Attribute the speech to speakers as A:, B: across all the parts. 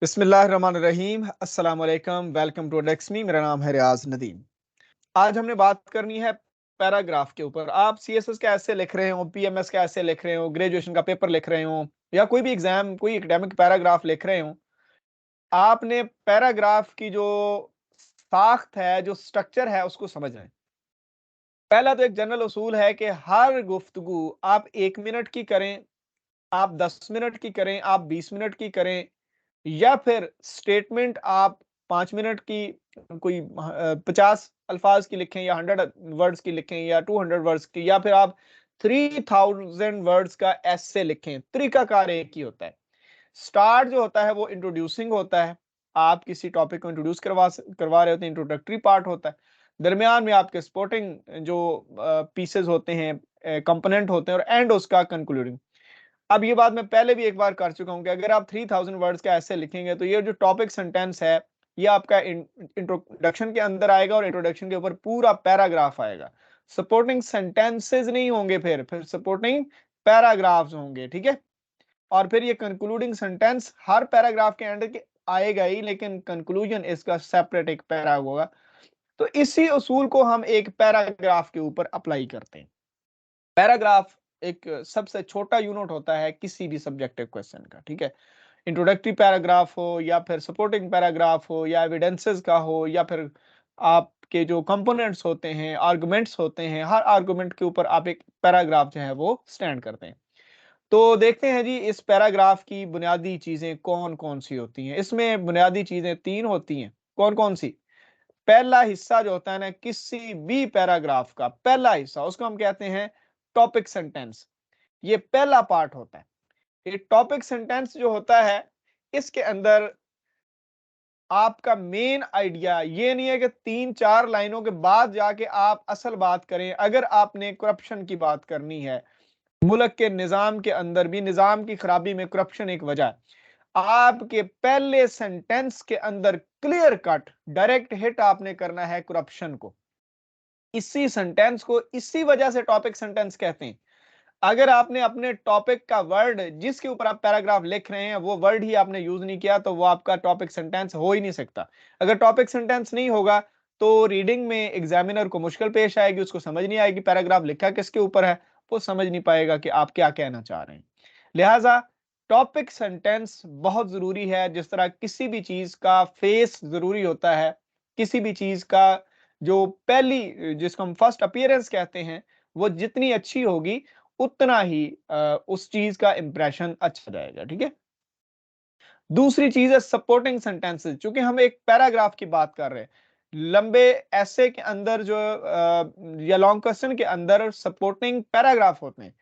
A: बिस्मिल्लाहिर्रहमानिर्रहीम अस्सलाम वालेकुम वेलकम टू डेक्समी। मेरा नाम है रियाज नदीम। आज हमने बात करनी है पैराग्राफ के ऊपर। आप सीएसएस का ऐसे लिख रहे हो, पीएमएस का ऐसे लिख रहे हो, ग्रेजुएशन का पेपर लिख रहे हो या कोई भी एग्जाम कोई एकेडमिक पैराग्राफ लिख रहे हो, आपने पैराग्राफ की जो साख्त है, जो स्ट्रक्चर है, उसको समझना है। पहला तो एक जनरल उसूल है कि हर गुफ्तगू आप 1 मिनट की करें, आप 10 मिनट की करें, आप 20 मिनट की करें, या फिर स्टेटमेंट आप 5 मिनट की, कोई 50 अल्फाज की लिखें या 100 वर्ड्स की लिखें या 200 वर्ड्स की, या फिर आप 3000 वर्ड्स का एसे लिखें। तरीकाकार एक ही होता है। स्टार्ट जो होता है वो इंट्रोड्यूसिंग होता है। आप किसी टॉपिक को इंट्रोड्यूस करवा रहे होते हैं, इंट्रोडक्टरी पार्ट होता है। दरमियान में आपके सपोर्टिंग जो पीसेस होते हैं, कंपोनेंट होते हैं, और एंड उसका कंक्लूडिंग। अब ये बात मैं पहले भी एक बार कर चुका हूं कि अगर आप 3000 वर्ड्स का ऐसे लिखेंगे तो ये जो टॉपिक सेंटेंस है, ये आपका इंट्रोडक्शन के अंदर आएगा और इंट्रोडक्शन के ऊपर पूरा पैराग्राफ आएगा। सपोर्टिंग सेंटेंसेस नहीं होंगे, फिर सपोर्टिंग पैराग्राफ्स होंगे, ठीक है। और फिर ये कंक्लूडिंग सेंटेंस हर पैराग्राफ के एंड के आएगा ही, लेकिन कंक्लूजन इसका सेपरेट एक पैरा होगा। तो इसी उसूल को हम एक पैराग्राफ के ऊपर अप्लाई करते हैं। पैराग्राफ एक सबसे छोटा यूनिट होता है किसी भी सब्जेक्टिव क्वेश्चन का, ठीक है। इंट्रोडक्टरी पैराग्राफ हो या फिर सपोर्टिंग पैराग्राफ हो या एविडेंसेस का हो या फिर आपके जो कंपोनेंट्स होते हैं, आर्गुमेंट्स होते हैं, हर आर्गुमेंट के ऊपर आप एक पैराग्राफ जो है वो स्टैंड करते हैं। तो देखते हैं जी, इस पैराग्राफ की बुनियादी चीजें कौन कौन सी होती हैं। इसमें बुनियादी चीजें 3 होती हैं। कौन कौन सी? पहला हिस्सा जो होता है ना, किसी भी पैराग्राफ का पहला हिस्सा, उसको हम कहते हैं टॉपिक सेंटेंस। ये पहला पार्ट होता है। ये टॉपिक सेंटेंस जो होता है, इसके अंदर आपका मेन आइडिया ये नहीं है कि 3-4 लाइनों के बाद जाके आप असल बात करें। अगर आपने करप्शन की बात करनी है, मुल्क के निजाम के अंदर भी निजाम की खराबी में करप्शन एक वजह है, आपके पहले सेंटेंस के अंदर क्लियर कट डायरेक्ट हिट आपने करना है करप्शन को। इसी सेंटेंस को इसी वजह से टॉपिक सेंटेंस कहते हैं। अगर आपने अपने टॉपिक का वर्ड जिसके ऊपर आप पैराग्राफ लिख रहे हैं वो वर्ड ही आपने यूज नहीं किया, तो वो आपका टॉपिक सेंटेंस हो ही नहीं सकता। अगर टॉपिक सेंटेंस नहीं होगा तो रीडिंग में एग्जामिनर को मुश्किल पेश आएगी, उसको समझ नहीं आएगी पैराग्राफ लिखा किसके ऊपर है, वो समझ नहीं पाएगा कि आप क्या कहना चाह रहे हैं। लिहाजा टॉपिक सेंटेंस बहुत जरूरी है। जिस तरह किसी भी चीज का फेस जरूरी होता है, किसी भी चीज का जो पहली, जिसको हम फर्स्ट अपीयरेंस कहते हैं, वो जितनी अच्छी होगी उतना ही उस चीज का इंप्रेशन अच्छा जाएगा, ठीक है। दूसरी चीज है सपोर्टिंग सेंटेंसेस। चूंकि हम एक पैराग्राफ की बात कर रहे हैं, लंबे ऐसे के अंदर जो या लॉन्ग क्वेश्चन के अंदर सपोर्टिंग पैराग्राफ होते हैं।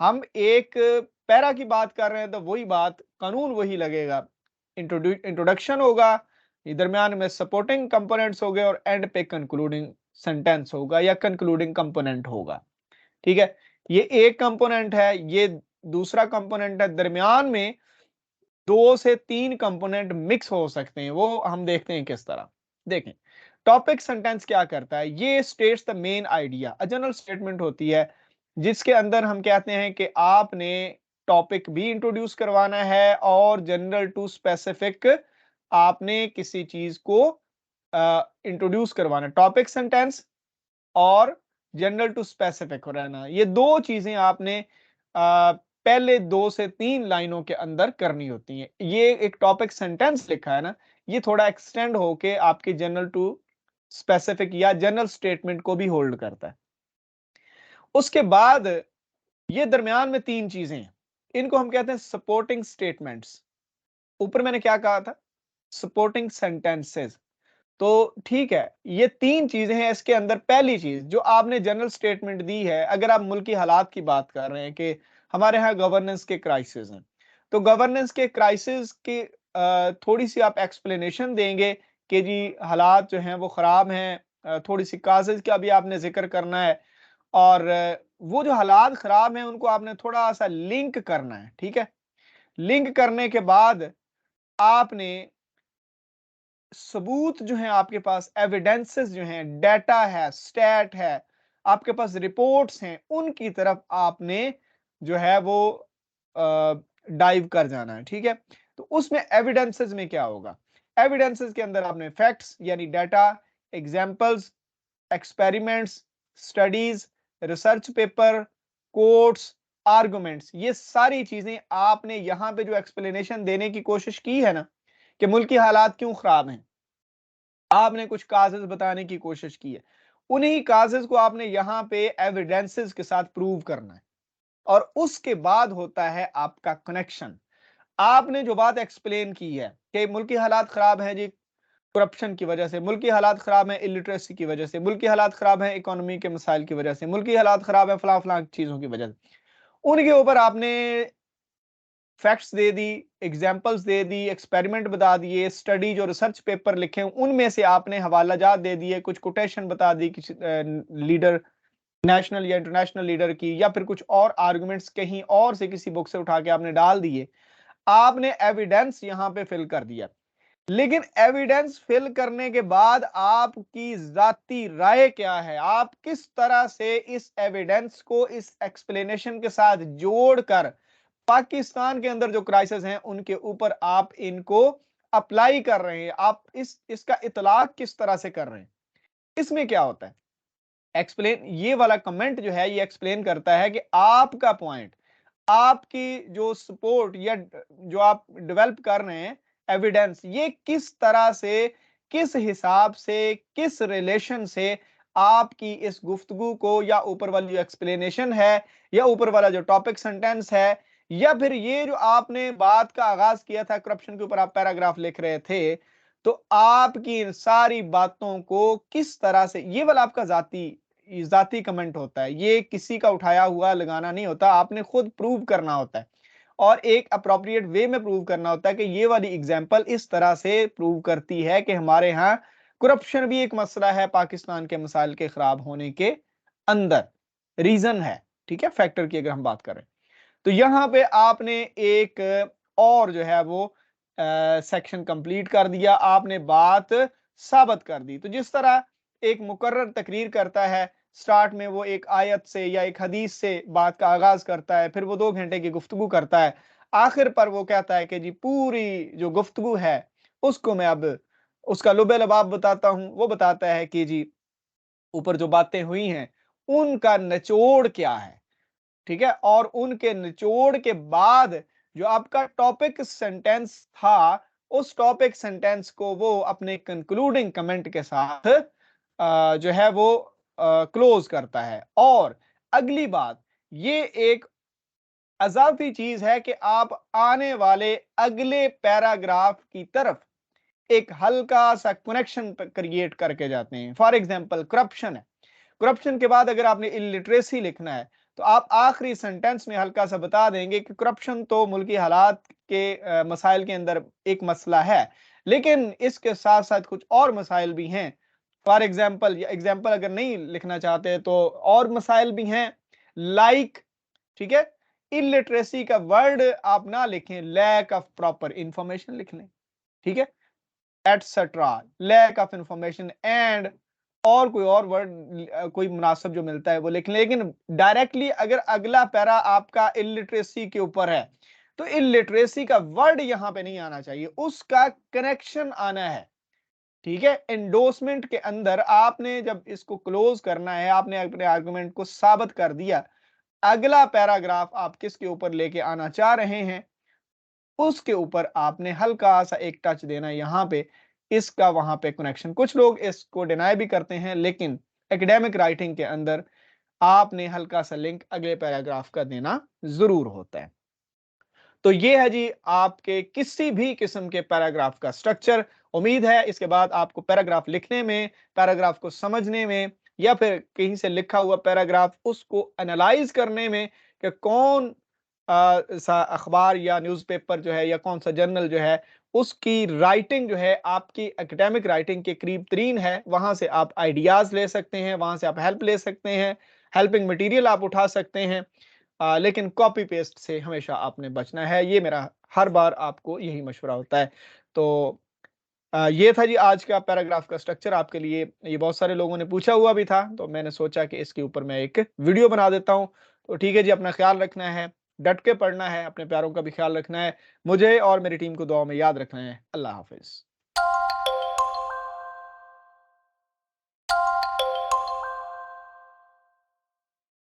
A: हम एक पैरा की बात कर रहे हैं तो वही बात, कानून वही लगेगा। इंट्रोडक्शन होगा, दरमियान में सपोर्टिंग कंपोनेंट्स हो गए और एंड पे कंक्लूडिंग सेंटेंस होगा या कंक्लूडिंग कंपोनेंट होगा, ठीक है। ये एक कंपोनेंट है, ये दूसरा कंपोनेंट है। दरमियान में 2 से 3 कंपोनेंट मिक्स हो सकते हैं, वो हम देखते हैं किस तरह। देखें, टॉपिक सेंटेंस क्या करता है, ये states the main idea. A general statement होती है जिसके अंदर हम कहते हैं कि आपने टॉपिक भी इंट्रोड्यूस करवाना है और जनरल टू स्पेसिफिक आपने किसी चीज को इंट्रोड्यूस करवाना है। टॉपिक सेंटेंस और जनरल टू स्पेसिफिक रहना, ये दो चीजें आपने पहले 2 से 3 लाइनों के अंदर करनी होती हैं। ये एक टॉपिक सेंटेंस लिखा है ना, ये थोड़ा एक्सटेंड होके आपके जनरल टू स्पेसिफिक या जनरल स्टेटमेंट को भी होल्ड करता है। उसके बाद ये दरमियान में 3 चीजें हैं, इनको हम कहते हैं सपोर्टिंग स्टेटमेंट्स। ऊपर मैंने क्या कहा था? Supporting sentences. तो ठीक है, ये 3 चीजें हैं इसके अंदर। पहली चीज जो आपने जनरल स्टेटमेंट दी है, अगर आप मुल्क की हालात की बात कर रहे हैं कि हमारे यहाँ गवर्नेंस के क्राइसिस हैं, तो गवर्नेंस के क्राइसिस की थोड़ी सी आप एक्सप्लेनेशन देंगे कि जी हालात जो हैं वो खराब हैं, थोड़ी सी काजेज का भी आपने जिक्र करना है, और वो जो हालात खराब हैं उनको आपने थोड़ा सा लिंक करना है, ठीक है। लिंक करने के बाद आपने सबूत जो है आपके पास, एविडेंसेस जो हैं, डेटा है, स्टैट है, आपके पास रिपोर्ट्स हैं, उनकी तरफ आपने जो है वो डाइव कर जाना है, ठीक है। तो उसमें एविडेंसेस में क्या होगा? एविडेंसेस के अंदर आपने फैक्ट्स यानी data, examples, experiments, studies, research paper, quotes, arguments, ये सारी चीजें आपने यहां पे जो एक्सप्लेनेशन देने की कोशिश की है ना कि मुल्की हालात क्यों खराब हैं, आपने कुछ काजेस बताने की कोशिश की है, उन्हीं काजेस को आपने यहां पे एविडेंसेस के साथ प्रूव करना है। और उसके बाद होता है आपका कनेक्शन। आपने जो बात एक्सप्लेन की है कि मुल्की हालात खराब हैं जी करप्शन की वजह से, मुल्की हालात खराब हैं इलिटरेसी की वजह से, मुल्की हालात खराब हैं इकोनॉमी के मसाइल की वजह से, मुल्की हालात खराब है फला फला चीजों की वजह से, उनके ऊपर आपने फैक्ट्स दे दी, एग्जाम्पल्स दे दी, एक्सपेरिमेंट बता दिए, स्टडी जो रिसर्च पेपर लिखे उनमें से आपने हवालाजात दे दिए, कुछ कोटेशन बता दी किसी लीडर, नेशनल या इंटरनेशनल लीडर की, या फिर कुछ और आर्गुमेंट्स कहीं और से किसी बुक से उठा के आपने डाल दिए, आपने एविडेंस यहां पे फिल कर दिया। लेकिन एविडेंस फिल करने के बाद आपकी जाती राय क्या है, आप किस तरह से इस एविडेंस को इस एक्सप्लेनेशन के साथ जोड़कर पाकिस्तान के अंदर जो क्राइसिस हैं उनके ऊपर आप इनको अप्लाई कर रहे हैं, आप इसका इतलाक किस तरह से कर रहे हैं। इसमें क्या होता है, एक्सप्लेन, ये वाला कमेंट जो है ये एक्सप्लेन करता है कि आपका पॉइंट, आपकी जो सपोर्ट या जो आप डेवलप कर रहे हैं एविडेंस, ये किस तरह से, किस हिसाब से, किस रिलेशन से आपकी इस गुफ्तगू को, या ऊपर वाली जो एक्सप्लेनेशन है, या ऊपर वाला जो टॉपिक सेंटेंस है, या फिर ये जो आपने बात का आगाज किया था करप्शन के ऊपर आप पैराग्राफ लिख रहे थे, तो आपकी इन सारी बातों को किस तरह से, ये वाला आपका जाती कमेंट होता है, ये किसी का उठाया हुआ लगाना नहीं होता, आपने खुद प्रूव करना होता है और एक अप्रोप्रिएट वे में प्रूव करना होता है कि ये वाली एग्जांपल इस तरह से प्रूव करती है कि हमारे यहाँ करप्शन भी एक मसला है पाकिस्तान के मसाइल के खराब होने के अंदर, रीजन है, ठीक है, फैक्टर की अगर हम बात करें। तो यहां पे आपने एक और जो है वो सेक्शन कंप्लीट कर दिया, आपने बात साबित कर दी। तो जिस तरह एक मुकर्रर तकरीर करता है, स्टार्ट में वो एक आयत से या एक हदीस से बात का आगाज करता है, फिर वो 2 घंटे की गुफ्तगू करता है, आखिर पर वो कहता है कि जी पूरी जो गुफ्तगू है उसको मैं अब उसका लुबे लबाब बताता हूं। वो बताता है कि जी ऊपर जो बातें हुई हैं उनका निचोड़ क्या है, ठीक है, और उनके निचोड़ के बाद जो आपका टॉपिक सेंटेंस था, उस टॉपिक सेंटेंस को वो अपने कंक्लूडिंग कमेंट के साथ जो है वो क्लोज करता है। और अगली बात, ये एक अजाफी चीज है कि आप आने वाले अगले पैराग्राफ की तरफ एक हल्का सा कनेक्शन क्रिएट करके जाते हैं। फॉर एग्जाम्पल करप्शन है, करप्शन के बाद अगर आपने इलिटरेसी लिखना है तो आप आखिरी सेंटेंस में हल्का सा बता देंगे कि करप्शन तो मुल्की हालात के मसाइल के अंदर एक मसला है, लेकिन इसके साथ साथ कुछ और मसाइल भी हैं। फॉर एग्जाम्पल, या एग्जाम्पल अगर नहीं लिखना चाहते तो और मसाइल भी हैं, लाइक, ठीक है, इलिटरेसी का वर्ड आप ना लिखें, लैक ऑफ प्रॉपर इंफॉर्मेशन लिख लें, ठीक है, etcetera, lack of information and, और कोई और वर्ड कोई मुनासिब जो मिलता है वो लिख लें। लेकिन डायरेक्टली अगर अगला पैरा आपका इलिटरेसी के ऊपर है तो इलिटरेसी का वर्ड यहां पे नहीं आना चाहिए, उसका कनेक्शन आना है, ठीक है। एंडोर्समेंट के अंदर आपने जब इसको क्लोज करना है, आपने अपने आर्गुमेंट को साबित कर दिया, अगला पैराग्राफ आप किसके ऊपर लेके आना चाह रहे हैं उसके ऊपर आपने हल्का सा एक टच देना यहां पे, इसका वहां पे कनेक्शन। कुछ लोग इसको डिनाई भी करते हैं, लेकिन एकेडमिक राइटिंग के अंदर आपने हल्का सा लिंक अगले पैराग्राफ का देना जरूर होता है। तो ये है जी आपके किसी भी किस्म के पैराग्राफ का स्ट्रक्चर। उम्मीद है इसके बाद आपको पैराग्राफ लिखने में, पैराग्राफ को समझने में, या फिर कहीं से लिखा हुआ पैराग्राफ उसको एनालाइज करने में कि कौन सा अखबार या न्यूज़पेपर जो है या कौन सा जर्नल जो है उसकी राइटिंग जो है आपकी एकेडमिक राइटिंग के करीब तरीन है, वहां से आप आइडियाज ले सकते हैं, वहां से आप हेल्प ले सकते हैं, हेल्पिंग मटेरियल आप उठा सकते हैं। लेकिन कॉपी पेस्ट से हमेशा आपने बचना है, ये मेरा हर बार आपको यही मशवरा होता है। तो ये था जी आज का पैराग्राफ का स्ट्रक्चर आपके लिए। ये बहुत सारे लोगों ने पूछा हुआ भी था, तो मैंने सोचा कि इसके ऊपर मैं एक वीडियो बना देता हूँ। तो ठीक है जी, अपना ख्याल रखना है। डट के पढ़ना है, अपने प्यारों का भी ख्याल रखना है। मुझे और मेरी टीम को दुआओं में याद रखना है। अल्लाह हाफ़िज़।